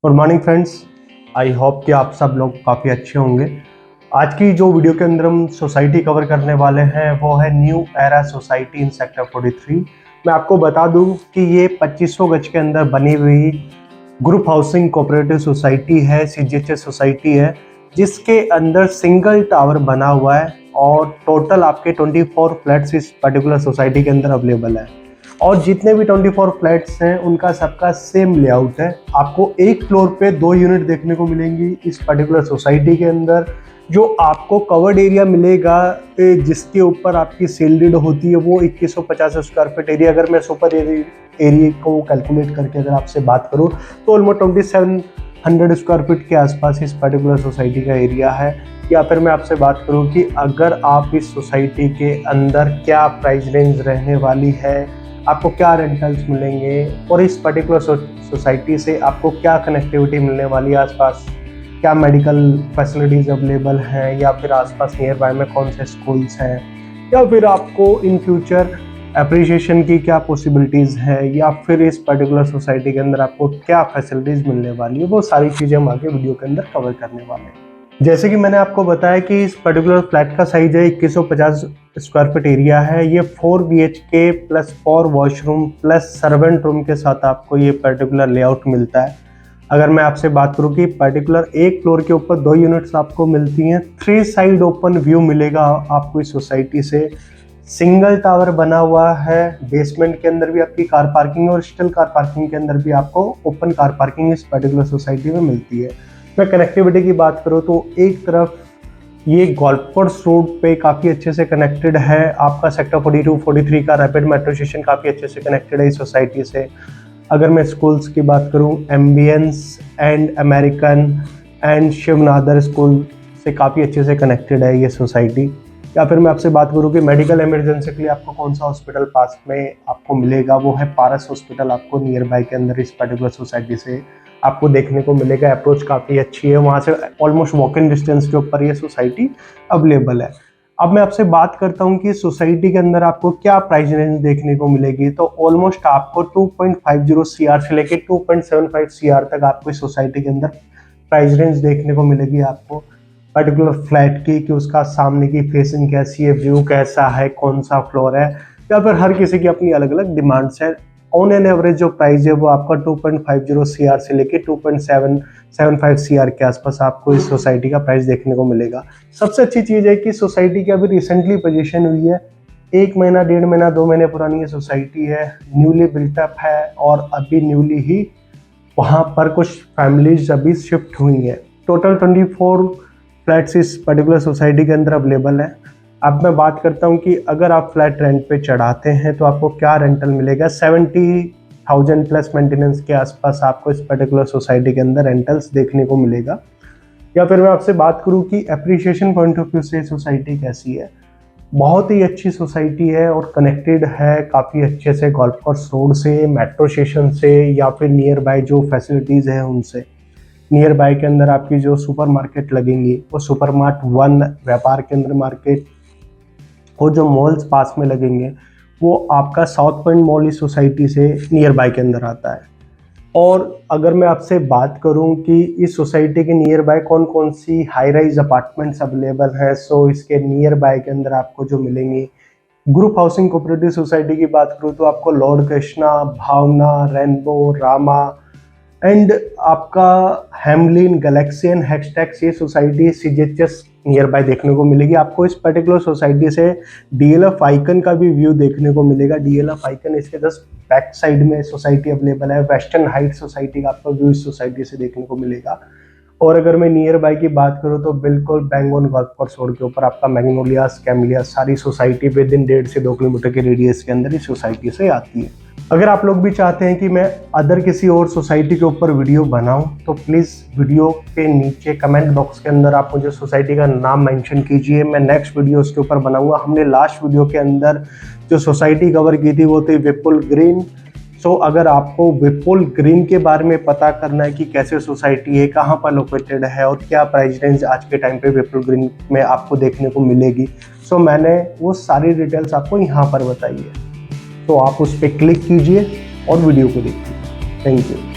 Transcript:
Good morning friends, I hope कि आप सब लोग काफ़ी अच्छे होंगे। आज की जो वीडियो के अंदर हम सोसाइटी कवर करने वाले हैं वो है new era society in sector 43। मैं आपको बता दूं कि ये 2500 गज के अंदर बनी हुई ग्रुप हाउसिंग कोऑपरेटिव सोसाइटी है, सीजीएचएस सोसाइटी है, जिसके अंदर सिंगल टावर बना हुआ है और टोटल आपके 24 फ्लैट्स इस पर्टिकुलर सोसाइटी के अंदर अवेलेबल है। और जितने भी 24 फ्लैट्स हैं उनका सबका सेम लेआउट है। आपको एक फ्लोर पे 2 यूनिट देखने को मिलेंगी इस पर्टिकुलर सोसाइटी के अंदर। जो आपको कवर्ड एरिया मिलेगा जिसके ऊपर आपकी सील्ड होती है वो 2150 स्क्वायर फीट एरिया। अगर मैं सुपर एरिया को कैलकुलेट करके अगर आपसे बात करूँ तो ऑलमोस्ट 2700 स्क्वायर फीट के आसपास इस पर्टिकुलर सोसाइटी का एरिया है। या फिर मैं आपसे बात करूँ कि अगर आप इस सोसाइटी के अंदर क्या प्राइस रेंज रहने वाली है, आपको क्या रेंटल्स मिलेंगे और इस पर्टिकुलर सोसाइटी से आपको क्या कनेक्टिविटी मिलने वाली है, आसपास क्या मेडिकल फैसिलिटीज़ अवेलेबल हैं, या फिर आसपास नियर बाय में कौन से स्कूल्स हैं, या फिर आपको इन फ्यूचर एप्रिसिएशन की क्या पॉसिबिलिटीज़ है, या फिर इस पर्टिकुलर सोसाइटी के अंदर आपको क्या फैसिलिटीज़ मिलने वाली है, वो सारी चीज़ें हम आगे वीडियो के अंदर कवर करने वाले हैं। जैसे कि मैंने आपको बताया कि इस पर्टिकुलर फ्लैट का साइज है 2150 स्क्वायर फीट एरिया है। ये 4 BHK plus 4 washroom plus servant room के साथ आपको ये पर्टिकुलर लेआउट मिलता है। अगर मैं आपसे बात करूं कि पर्टिकुलर एक फ्लोर के ऊपर 2 यूनिट्स आपको मिलती हैं, 3 साइड ओपन व्यू मिलेगा आपको इस सोसाइटी से। सिंगल टावर बना हुआ है, बेसमेंट के अंदर भी आपकी कार पार्किंग और स्टिल कार पार्किंग के अंदर भी आपको ओपन कार पार्किंग इस पर्टिकुलर सोसाइटी में मिलती है। मैं कनेक्टिविटी की बात करूँ तो एक तरफ ये गोल्फ कोर्स रोड पे काफ़ी अच्छे से कनेक्टेड है। आपका सेक्टर 42, 43 का रैपिड मेट्रो स्टेशन काफ़ी अच्छे से कनेक्टेड है इस सोसाइटी से। अगर मैं स्कूल्स की बात करूँ, ambience and American and Shiv Nadar school से काफ़ी अच्छे से कनेक्टेड है ये सोसाइटी। या फिर मैं आपसे बात करूँ कि मेडिकल इमरजेंसी के लिए आपको कौन सा हॉस्पिटल पास में आपको मिलेगा, वो है पारस हॉस्पिटल। आपको नियर बाय के अंदर इस पर्टिकुलर सोसाइटी से आपको देखने को मिलेगा। अप्रोच काफ़ी अच्छी है, वहाँ से ऑलमोस्ट वॉक इन डिस्टेंस के ऊपर ये सोसाइटी अवेलेबल है। अब मैं आपसे बात करता हूँ कि सोसाइटी के अंदर आपको क्या प्राइस रेंज देखने को मिलेगी। तो ऑलमोस्ट आपको 2.50 CR से लेके 2.75 CR तक आपको इस सोसाइटी के अंदर प्राइस रेंज देखने को मिलेगी आपको पर्टिकुलर फ्लैट की, कि उसका सामने की फेसिंग कैसी है, व्यू कैसा है, कौन सा फ्लोर है, या फिर हर किसी की अपनी अलग अलग डिमांड्स है। ऑन एन एवरेज जो प्राइस है वो आपका 2.50 CR से लेके 2.775 CR के आसपास आपको इस सोसाइटी का प्राइस देखने को मिलेगा। सबसे अच्छी चीज़ है कि सोसाइटी की अभी रिसेंटली पोजीशन हुई है, 1 महीना, 1.5 महीना, 2 महीने पुरानी ये सोसाइटी है, न्यूली बिल्टअप है और अभी न्यूली ही वहाँ पर कुछ फैमिलीज अभी शिफ्ट हुई हैं। टोटल 24 फ्लैट्स इस पर्टिकुलर सोसाइटी के अंदर अवेलेबल है। अब मैं बात करता हूँ कि अगर आप फ्लैट रेंट पे चढ़ाते हैं तो आपको क्या रेंटल मिलेगा। 70,000 प्लस मेंटेनेंस के आसपास आपको इस पर्टिकुलर सोसाइटी के अंदर रेंटल्स देखने को मिलेगा। या फिर मैं आपसे बात करूँ कि एप्रिसिएशन पॉइंट ऑफ व्यू से सोसाइटी कैसी है, बहुत ही अच्छी सोसाइटी है और कनेक्टेड है काफ़ी अच्छे से गोल्फ कोर्स रोड से, मेट्रो स्टेशन से, या फिर नियर बाय जो फैसिलिटीज़ हैं उनसे। नियर बाय के अंदर आपकी जो सुपर मार्केट लगेंगी वो सुपर मार्ट 1 व्यापार केंद्र मार्केट, और जो मॉल्स पास में लगेंगे वो आपका साउथ पॉइंट मॉल इस सोसाइटी से नियर बाय के अंदर आता है। और अगर मैं आपसे बात करूं कि इस सोसाइटी के नियर बाय कौन कौन सी हाई राइज अपार्टमेंट्स अवेलेबल हैं, सो इसके नियर बाय के अंदर आपको जो मिलेंगी, ग्रुप हाउसिंग कोऑपरेटिव सोसाइटी की बात करूं तो आपको Lord Krishna, Bhavna, Rainbow, Rama and आपका हैमलिन, गैलेक्सी एंड हैशटैग्स ये सोसाइटी सीजीएचएस नियर बाय देखने को मिलेगी। आपको इस पर्टिकुलर सोसाइटी से डीएलएफ आइकन का भी व्यू देखने को मिलेगा। डीएलएफ आइकन इसके जस्ट बैक साइड में सोसाइटी अवेलेबल है। वेस्टर्न हाइट सोसाइटी का आपको व्यू इस सोसाइटी से देखने को मिलेगा। और अगर मैं नियर बाय की बात करूँ तो बिल्कुल बैंगन गोल्फ कोर्स रोड के ऊपर आपका मैग्नोलियास, कैमिलियास सारी सोसाइटी विद इन 1.5 से 2 किलोमीटर के रेडियस के अंदर इस सोसाइटी से आती है। अगर आप लोग भी चाहते हैं कि मैं अदर किसी और सोसाइटी के ऊपर वीडियो बनाऊं तो प्लीज़ वीडियो के नीचे कमेंट बॉक्स के अंदर आप मुझे सोसाइटी का नाम मेंशन कीजिए, मैं नेक्स्ट वीडियो उसके ऊपर बनाऊंगा। हमने लास्ट वीडियो के अंदर जो सोसाइटी कवर की थी वो थी विपुल ग्रीन। सो अगर आपको विपुल ग्रीन के बारे में पता करना है कि कैसे सोसाइटी है, कहाँ पर लोकेटेड है और क्या प्राइस रेंज आज के टाइम पे विपुल ग्रीन में आपको देखने को मिलेगी, सो मैंने वो सारी डिटेल्स आपको यहाँ पर बताई है। तो आप उस पर क्लिक कीजिए और वीडियो को देखिए। Thank you.